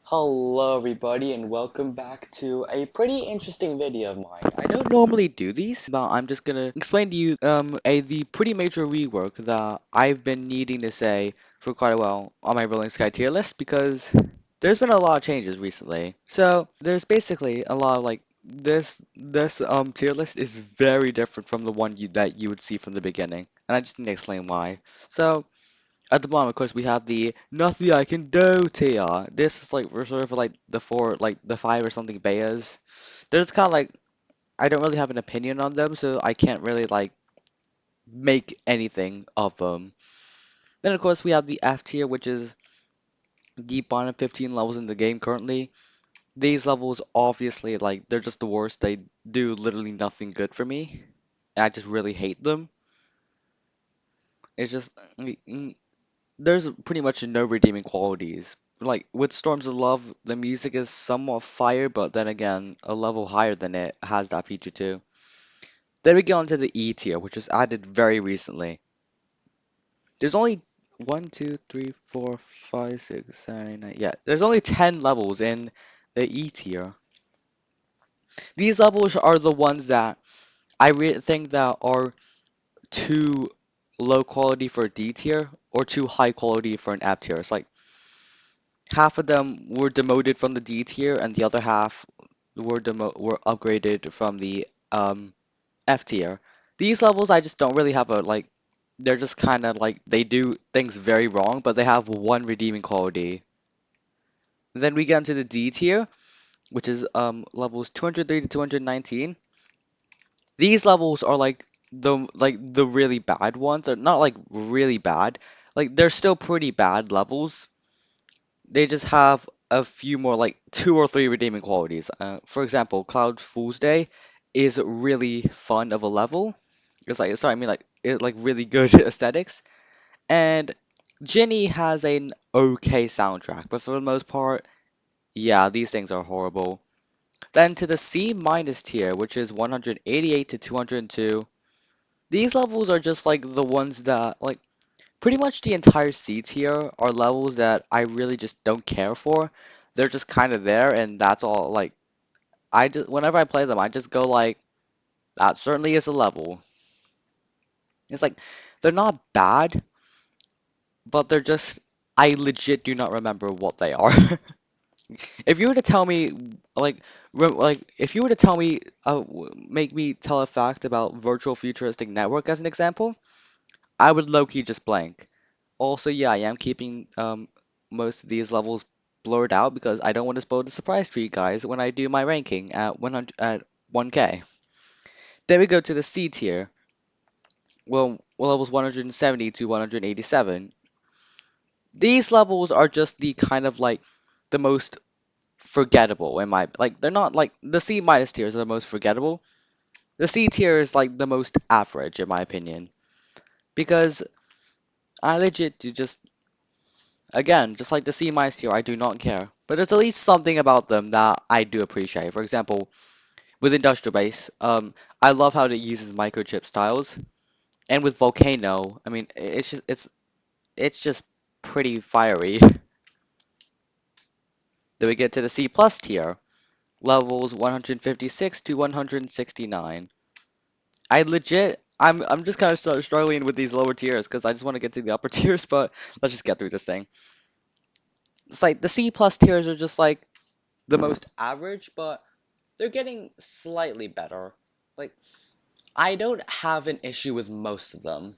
Hello everybody and welcome back to a pretty interesting video of mine. I don't normally do these, but I'm just gonna explain to you the pretty major rework that I've been needing to say for quite a while on my Rolling Sky tier list because there's been a lot of changes recently. So there's basically a lot of like this tier list is very different from the one that you would see from the beginning, and I just need to explain why. So at the bottom, of course, we have the nothing I can do tier. This is like reserved for like the four, like the five or something betas. They're just kind of like I don't really have an opinion on them, so I can't really like make anything of them. Then of course we have the F tier, which is the bottom 15 levels in the game currently. These levels obviously like they're just the worst. They do literally nothing good for me, and I just really hate them. It's just there's pretty much no redeeming qualities. Like with Storms of Love, the music is somewhat fire, but then again, a level higher than it has that feature too. Then we get onto the E tier, which was added very recently. There's only 1, 2, 3, 4, 5, 6, 7, 8, 9. Yeah, there's only 10 levels in the E tier. These levels are the ones that I really think that are too low quality for D tier or too high quality for an F tier. It's like half of them were demoted from the D tier, and the other half were upgraded from the F tier. These levels I just don't really have a like. They're just kind of like they do things very wrong, but they have one redeeming quality. Then we get into the D tier, which is levels 203 to 219. These levels are like the really bad ones. They're not like really bad. Like they're still pretty bad levels. They just have a few more like two or three redeeming qualities. For example, Cloud Fool's Day is really fun of a level. It's like sorry, I mean like it like really good aesthetics. And Ginny has an okay soundtrack, but for the most part, yeah, these things are horrible. Then to the C minus tier, which is 188 to 202. These levels are just like the ones that like pretty much the entire C tier are levels that I really just don't care for. They're just kind of there, and that's all. Like, I just whenever I play them, I just go like, that certainly is a level. It's like they're not bad, but they're just I legit do not remember what they are. If you were to tell me, like if you were to tell me, make me tell a fact about Virtual Futuristic Network as an example, I would low-key just blank. Also, yeah, I am keeping most of these levels blurred out because I don't want to spoil the surprise for you guys when I do my ranking at 100 at 1K. Then we go to the C tier. Well, levels 170 to 187. These levels are just the kind of like the most forgettable in my like they're not like the C minus tiers are the most forgettable. The C tier is like the most average in my opinion because I legit do just again, just like the C minus tier, I do not care. But there's at least something about them that I do appreciate. For example, with Industrial Base, I love how it uses microchip styles, and with Volcano, I mean, it's just pretty fiery. Then we get to the C plus tier, levels 156 to 169. I'm just kind of struggling with these lower tiers because I just want to get to the upper tiers, but let's just get through this thing. It's like the C plus tiers are just like the most average, but they're getting slightly better. Like, I don't have an issue with most of them.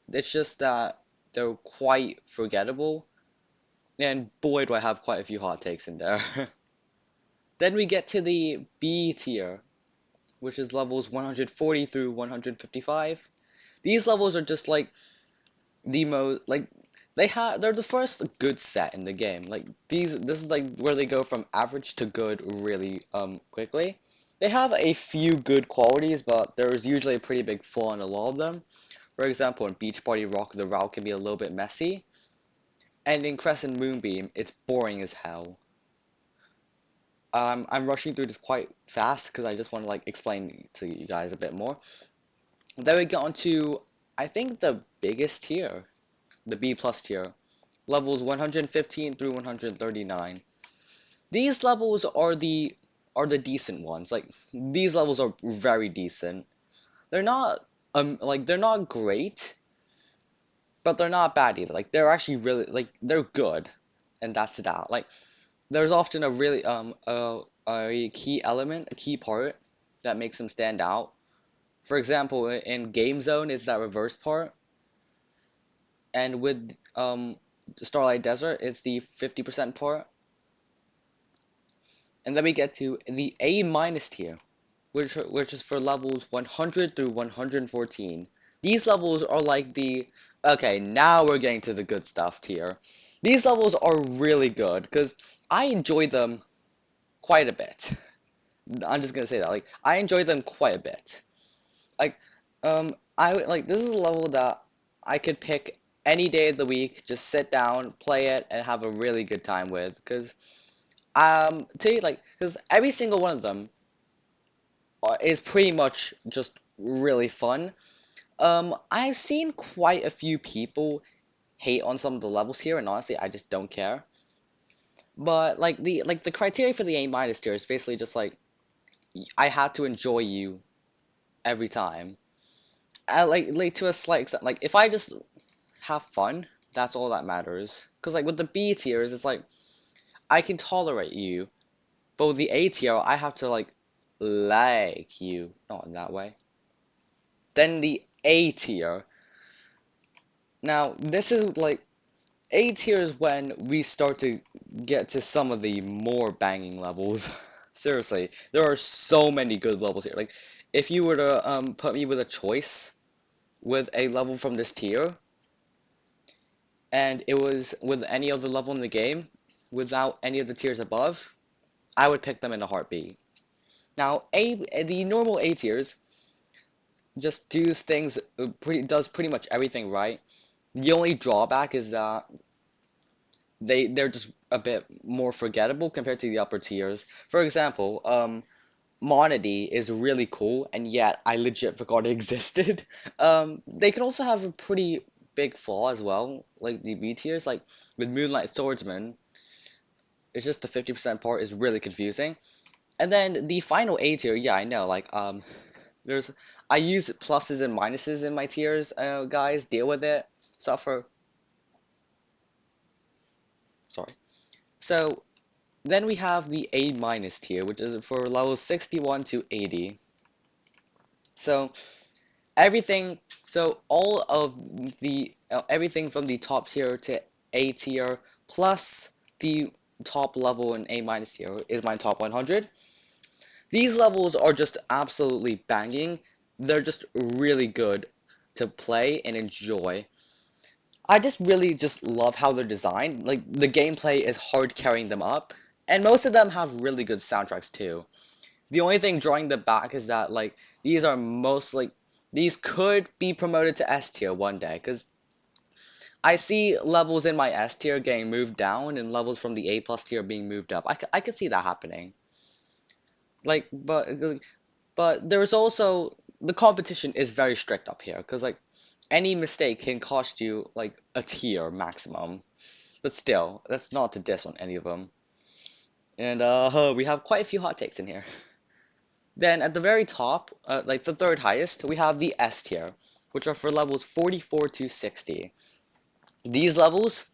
It's just that they're quite forgettable, and boy, do I have quite a few hot takes in there. Then we get to the B tier, which is levels 140 through 155. These levels are just like the most like they're the first good set in the game. Like this is like where they go from average to good really quickly. They have a few good qualities, but there's usually a pretty big flaw in a lot of them. For example, in Beach Party Rock, the route can be a little bit messy, and in Crescent Moonbeam, it's boring as hell. I'm rushing through this quite fast because I just want to like explain to you guys a bit more. Then we get on to I think the biggest tier, the B plus tier, levels 115 through 139. These levels are the decent ones. Like these levels are very decent. They're not like they're not great, but they're not bad either. Like they're actually really like they're good, and that's that. Like there's often a really a key element, a key part that makes them stand out. For example, in Game Zone is that reverse part, and with Starlight Desert it's the 50% part. And then we get to the A minus tier, which is for levels 100 through 114. These levels are like the okay, now we're getting to the good stuff tier. These levels are really good because I enjoy them quite a bit. I'm just gonna say that. Like I enjoy them quite a bit. Like like this is a level that I could pick any day of the week, just sit down, play it, and have a really good time with. Because tell you like, because every single one of them is pretty much just really fun. I've seen quite a few people hate on some of the levels here, and honestly, I just don't care. But like the criteria for the A minus tier is basically just like I had to enjoy you every time. Like to a slight extent, like if I just have fun, that's all that matters. Cause like with the B tiers, it's like I can tolerate you, but with the A tier, I have to like you, not in that way. Then the A tier. Now this is like A tier is when we start to get to some of the more banging levels. Seriously, there are so many good levels here. Like if you were to put me with a choice with a level from this tier, and it was with any other level in the game, without any of the tiers above, I would pick them in a heartbeat. Now, the normal A tiers just does pretty much everything right. The only drawback is that they're just a bit more forgettable compared to the upper tiers. For example, Monody is really cool, and yet I legit forgot it existed. They can also have a pretty big flaw as well, like the B tiers, like with Moonlight Swordsman. It's just the 50% part is really confusing. And then the final A tier, yeah, I know, there's, I use pluses and minuses in my tiers, guys, deal with it, suffer, sorry. So, then we have the A minus tier, which is for levels 61 to 80. So, all of everything from the top tier to A tier, plus the top level in A minus tier is my top 100. These levels are just absolutely banging. They're just really good to play and enjoy. I just really just love how they're designed. Like the gameplay is hard carrying them up, and most of them have really good soundtracks too. The only thing drawing them back is that these are these could be promoted to S tier one day because I see levels in my S tier getting moved down and levels from the A plus tier being moved up. I could see that happening. Like, but there's also the competition is very strict up here because any mistake can cost you like a tier maximum. But still, that's not to diss on any of them. And we have quite a few hot takes in here. Then at the very top, like the third highest, we have the S tier, which are for levels 44 to 60. These levels,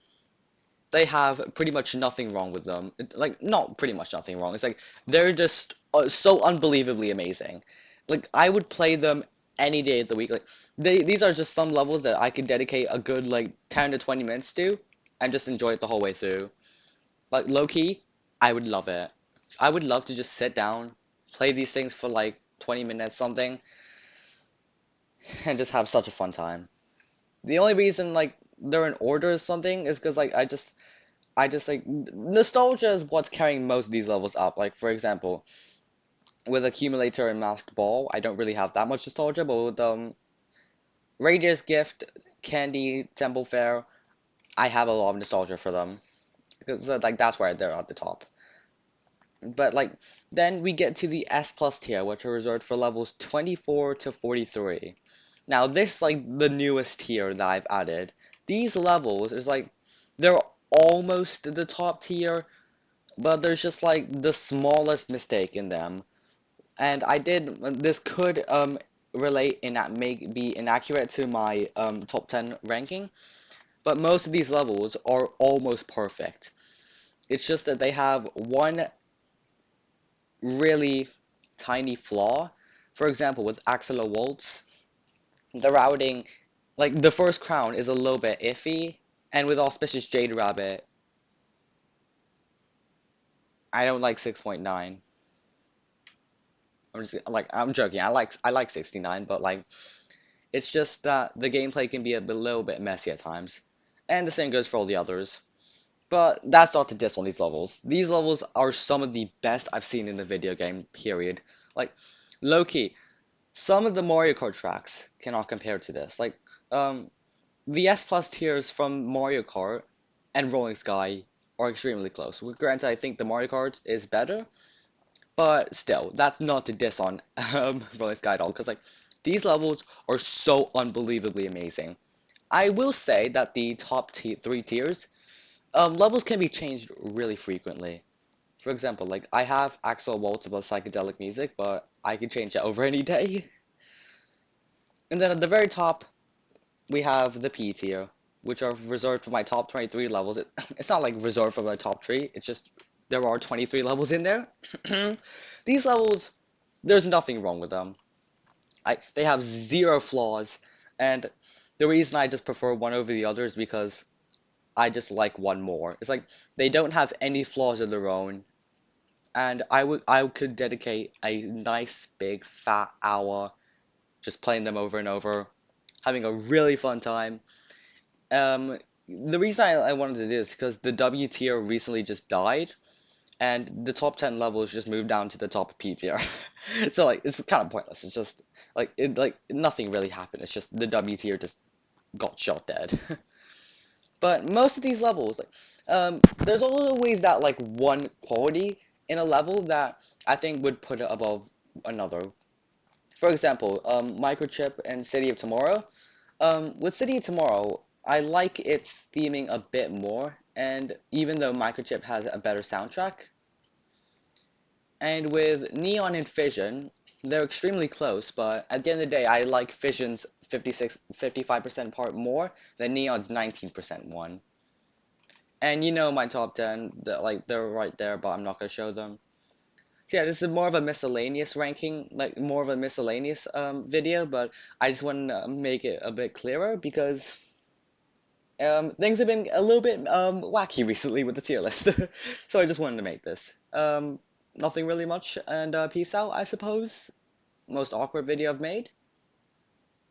they have pretty much nothing wrong with them. Like, not pretty much nothing wrong. It's like they're just so unbelievably amazing. Like, I would play them any day of the week. Like, these are just some levels that I could dedicate a good like 10 to 20 minutes to and just enjoy it the whole way through. Like, low key, I would love it. I would love to just sit down, play these things for like 20 minutes something, and just have such a fun time. The only reason like they're in order or something is because I just like nostalgia is what's carrying most of these levels up. Like for example, with Accumulator and Masked Ball, I don't really have that much nostalgia, but with Radia's Gift, Candy, Temple Fair, I have a lot of nostalgia for them because like that's why they're at the top. But like then we get to the S plus tier, which are reserved for levels 24 to 43. Now this like the newest tier that I've added. These levels is like they're almost the top tier, but there's just like the smallest mistake in them. And this could relate in that make be inaccurate to my top 10 ranking, but most of these levels are almost perfect. It's just that they have one really tiny flaw. For example, with Axela Waltz, the routing, like the first crown is a little bit iffy, and with Auspicious Jade Rabbit, I don't like 6.9. I'm joking. I like 69, but like it's just that the gameplay can be little bit messy at times, and the same goes for all the others. But that's not to diss on these levels. These levels are some of the best I've seen in the video game, period. Like, low-key, some of the Mario Kart tracks cannot compare to this. Like, um, the S plus tiers from Mario Kart and Rolling Sky are extremely close. Granted, I think the Mario Kart is better, but still, that's not to diss on Rolling Sky at all, because like these levels are so unbelievably amazing. I will say that the top three tiers, levels can be changed really frequently. For example, like I have Axel Waltz about psychedelic music, but I can change that over any day. And then at the very top, we have the P tier, which are reserved for my top 23 levels. It's not like reserved for my top 3, it's just there are 23 levels in there. These levels, there's nothing wrong with them. They have zero flaws, and the reason I just prefer one over the other is because I just like one more. It's like they don't have any flaws of their own, and I could dedicate a nice big fat hour just playing them over and over, having a really fun time. The reason I wanted to do this is because the W tier recently just died, and the top 10 levels just moved down to the top P tier. So like it's kind of pointless. It's just like nothing really happened. It's just the W tier just got shot dead. But most of these levels, like, there's always that like one quality in a level that I think would put it above another. For example, Microchip and City of Tomorrow. With City of Tomorrow, I like its theming a bit more, and even though Microchip has a better soundtrack, and with Neon and Fission, they're extremely close, but at the end of the day, I like Fission's 55% part more than Neon's 19% one. And you know my top 10, like they're right there, but I'm not gonna show them. So yeah, this is more of a miscellaneous ranking, like more of a miscellaneous video, but I just want to make it a bit clearer because things have been a little bit wacky recently with the tier list. So I just wanted to make this. Nothing really much, and peace out, I suppose. Most awkward video I've made.